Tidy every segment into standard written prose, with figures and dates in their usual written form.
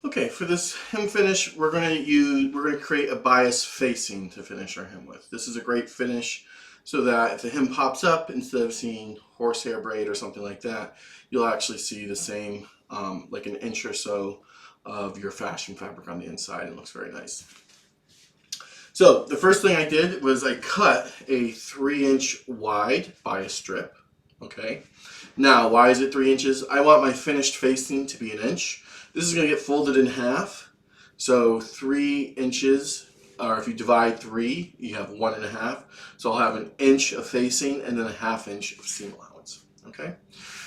Okay, for this hem finish, we're going to create a bias facing to finish our hem with. This is a great finish so that if the hem pops up, instead of seeing horsehair braid or something like that, you'll actually see the same, like an inch or so of your fashion fabric on the inside. It looks very nice. So the first thing I did was I cut a 3-inch wide bias strip. Okay. Now, why is it 3 inches? I want my finished facing to be 1 inch. This is going to get folded in half. So 3 inches, or if you divide 3, you have 1.5. So I'll have 1 inch of facing and then a 1/2 inch of seam allowance. Okay.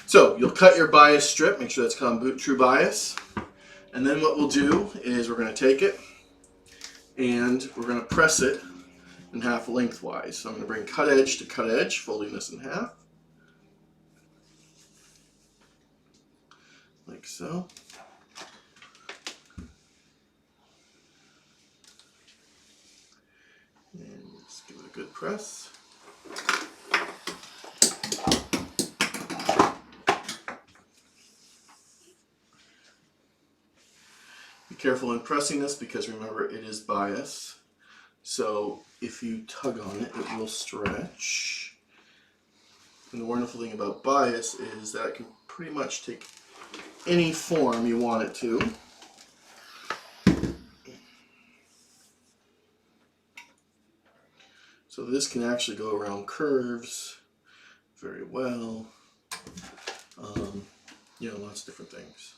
So you'll cut your bias strip. Make sure that's true bias. And then what we'll do is we're going to take it and we're going to press it in half lengthwise. So I'm going to bring cut edge to cut edge, folding this in half. Like so. And just give it a good press. Be careful in pressing this because remember it is bias. So if you tug on it, it will stretch. And the wonderful thing about bias is that it can pretty much take any form you want it to. So this can actually go around curves very well. You know, lots of different things.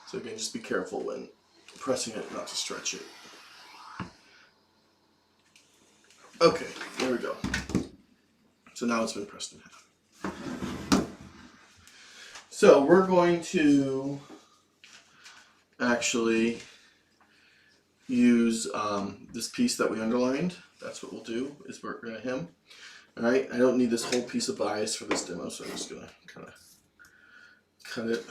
So again, just be careful when pressing it not to stretch it. Okay, there we go. So now it's been pressed in half. So we're going to actually use this piece that we underlined. That's what we'll do, is we're going to hem. Alright, I don't need this whole piece of bias for this demo, so I'm just going to kind of cut it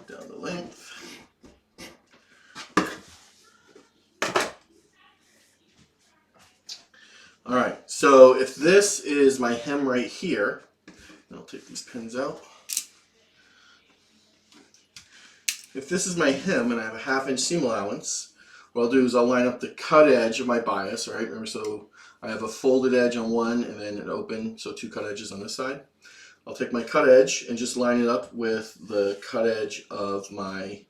down the length. Alright, so if this is my hem right here, I'll take these pins out. If this is my hem and I have a 1/2 inch seam allowance, what I'll do is I'll line up the cut edge of my bias, right? Remember, so I have a folded edge on one and then an open, so 2 cut edges on this side. I'll take my cut edge and just line it up with the cut edge of my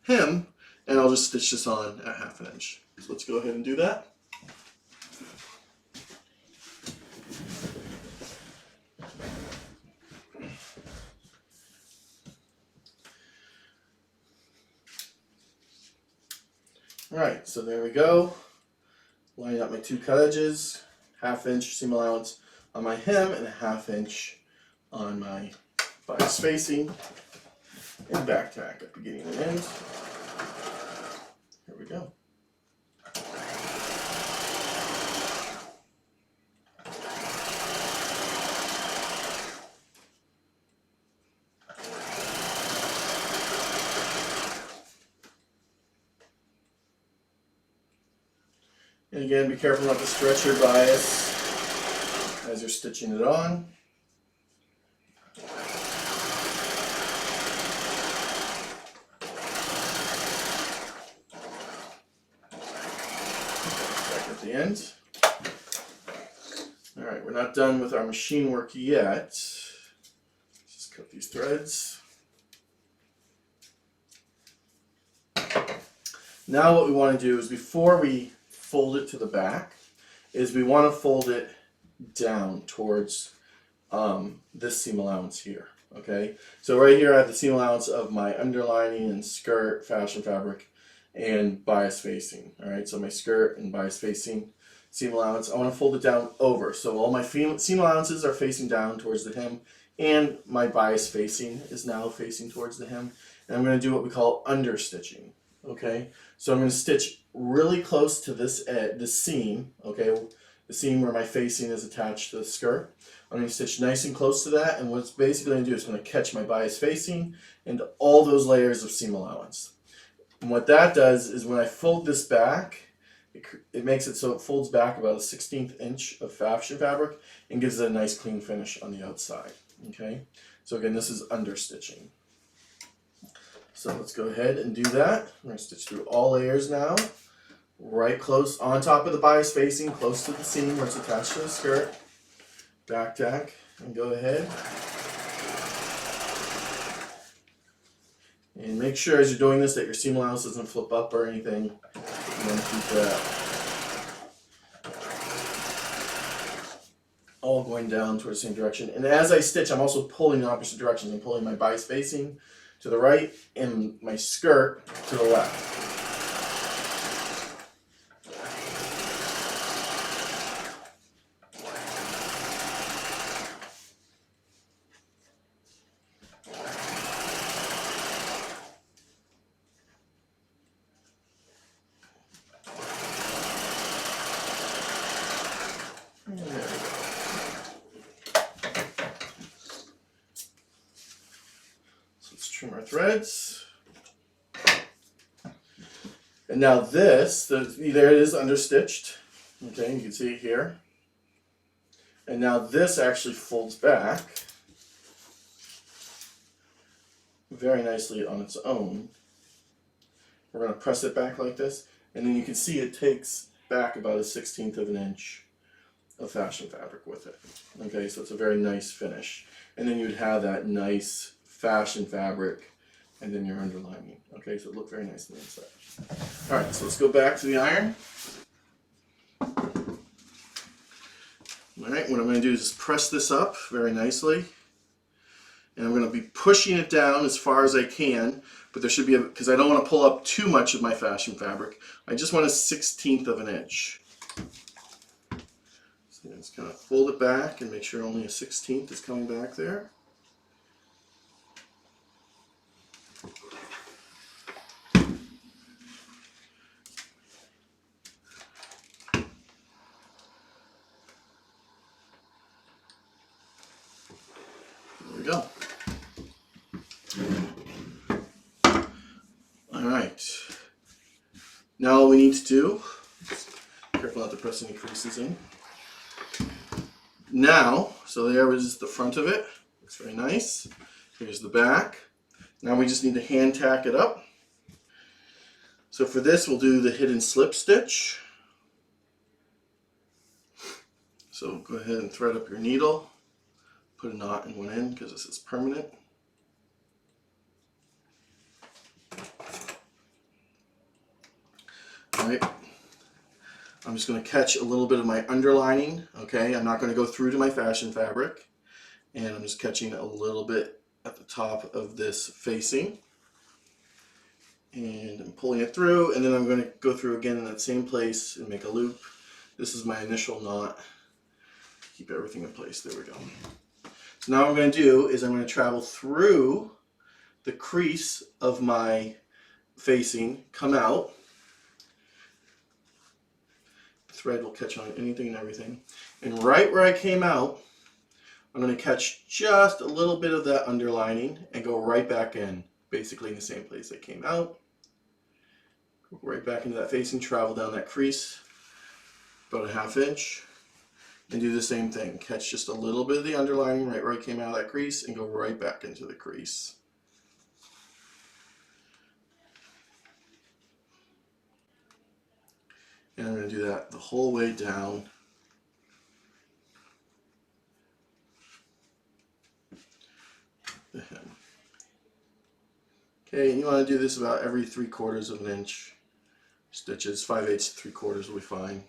hem, and I'll just stitch this on at 1/2 inch. So let's go ahead and do that. Alright, so there we go. Lining up my 2 cut edges, 1/2 inch seam allowance on my hem and a 1/2 inch on my bias facing, and back tack at beginning and end. Here we go. And again, be careful not to stretch your bias as you're stitching it on. Back at the end. Alright, we're not done with our machine work yet. Just cut these threads. Now what we want to do is, before we fold it to the back, is we want to fold it down towards this seam allowance here. Okay, so right here I have the seam allowance of my underlining and skirt fashion fabric and bias facing. Alright, so my skirt and bias facing seam allowance, I want to fold it down over. So all my seam allowances are facing down towards the hem, and my bias facing is now facing towards the hem. And I'm going to do what we call understitching. Okay, so I'm going to stitch really close to this seam, okay, the seam where my facing is attached to the skirt. I'm going to stitch nice and close to that, and what it's basically going to do is going to catch my bias facing and all those layers of seam allowance. And what that does is, when I fold this back, it makes it so it folds back about a 1/16 inch of fashion fabric and gives it a nice clean finish on the outside. Okay, So again, this is understitching. So let's go ahead and do that. We're going to stitch through all layers now. Right close on top of the bias facing, close to the seam where it's attached to the skirt. Back tack and go ahead. And make sure as you're doing this that your seam allowance doesn't flip up or anything. You want to keep that all going down towards the same direction. And as I stitch, I'm also pulling in opposite directions. I'm pulling my bias facing to the right and my skirt to the left. Trim our threads. And now this, there it is understitched. Okay, you can see it here. And now this actually folds back very nicely on its own. We're going to press it back like this, and then you can see it takes back about 1/16 of an inch of fashion fabric with it. Okay, so it's a very nice finish. And then you'd have that nice fashion fabric and then your underlining. Okay, so it looked very nice on the inside. All right, so let's go back to the iron. All right, what I'm going to do is just press this up very nicely. And I'm going to be pushing it down as far as I can, but there should be, because I don't want to pull up too much of my fashion fabric. I just want 1/16 of an inch. So just kind of fold it back and make sure only 1/16 is coming back there. There we go. All right. Now all we need to do, careful not to press any creases in. Now, so there is the front of it. Looks very nice. Here's the back. Now we just need to hand tack it up. So for this, we'll do the hidden slip stitch. So go ahead and thread up your needle. Put a knot in one end because this is permanent. All right. I'm just going to catch a little bit of my underlining. Okay, I'm not going to go through to my fashion fabric. And I'm just catching a little bit at the top of this facing. And I'm pulling it through, and then I'm going to go through again in that same place and make a loop. This is my initial knot. Keep everything in place. There we go. So now what I'm going to do is I'm going to travel through the crease of my facing, come out. The thread will catch on anything and everything. And right where I came out, I'm going to catch just a little bit of that underlining and go right back in, basically in the same place I came out. Go right back into that facing, travel down that crease, about 1/2 inch, and do the same thing. Catch just a little bit of the underlining right where I came out of that crease and go right back into the crease. And I'm going to do that the whole way down. The hem. Okay, and you want to do this about every 3/4 of an inch stitches. 5/8 to 3/4 will be fine.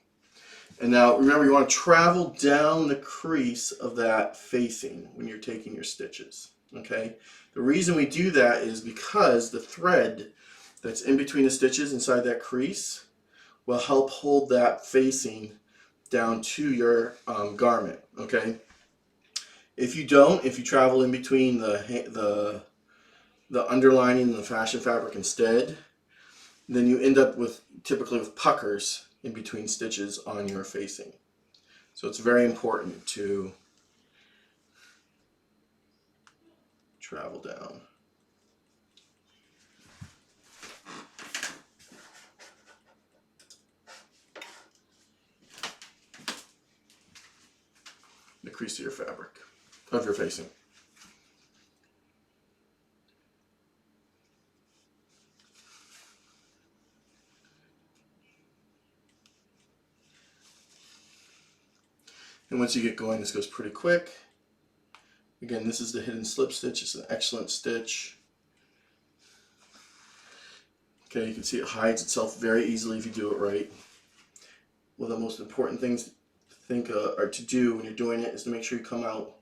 And now remember, you want to travel down the crease of that facing when you're taking your stitches. Okay, the reason we do that is because the thread that's in between the stitches inside that crease will help hold that facing down to your garment. Okay, if you don't, if you travel in between the underlining and the fashion fabric instead, then you end up with typically with puckers in between stitches on your facing. So it's very important to travel down. The crease of your fabric, of your facing. And once you get going, this goes pretty quick. Again, this is the hidden slip stitch. It's an excellent stitch. Okay, you can see it hides itself very easily if you do it right. One of the most important things to think or to do when you're doing it is to make sure you come out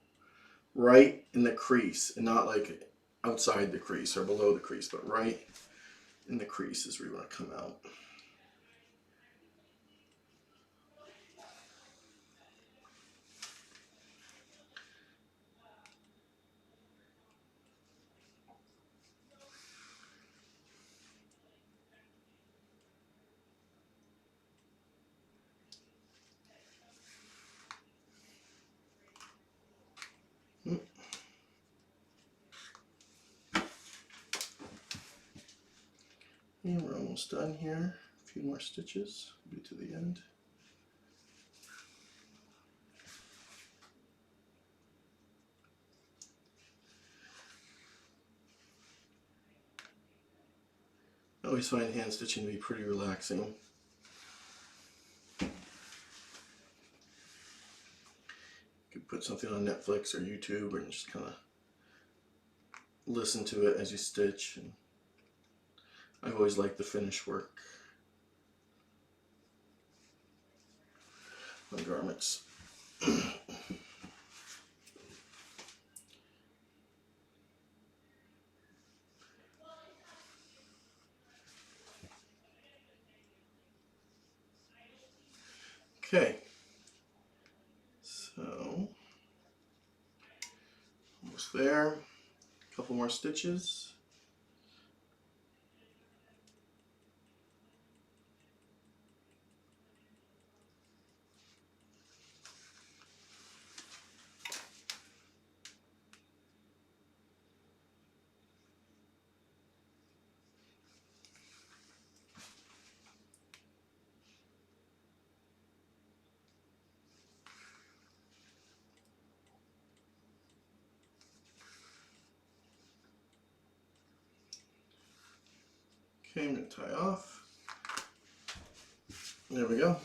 right in the crease and not like outside the crease or below the crease, but right in the crease is where you want to come out. And we're almost done here. A few more stitches, be to the end. I always find hand stitching to be pretty relaxing. You could put something on Netflix or YouTube and just kind of listen to it as you stitch. And I've always liked the finished work on garments. Okay, so almost there. A couple more stitches. Okay, I'm going to tie off. There we go.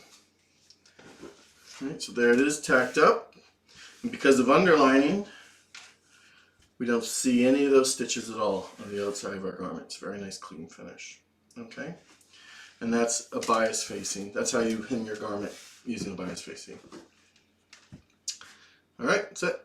Alright, so there it is, tacked up. And because of underlining, we don't see any of those stitches at all on the outside of our garments. Very nice clean finish. Okay, and that's a bias facing. That's how you hem your garment using a bias facing. Alright, that's it.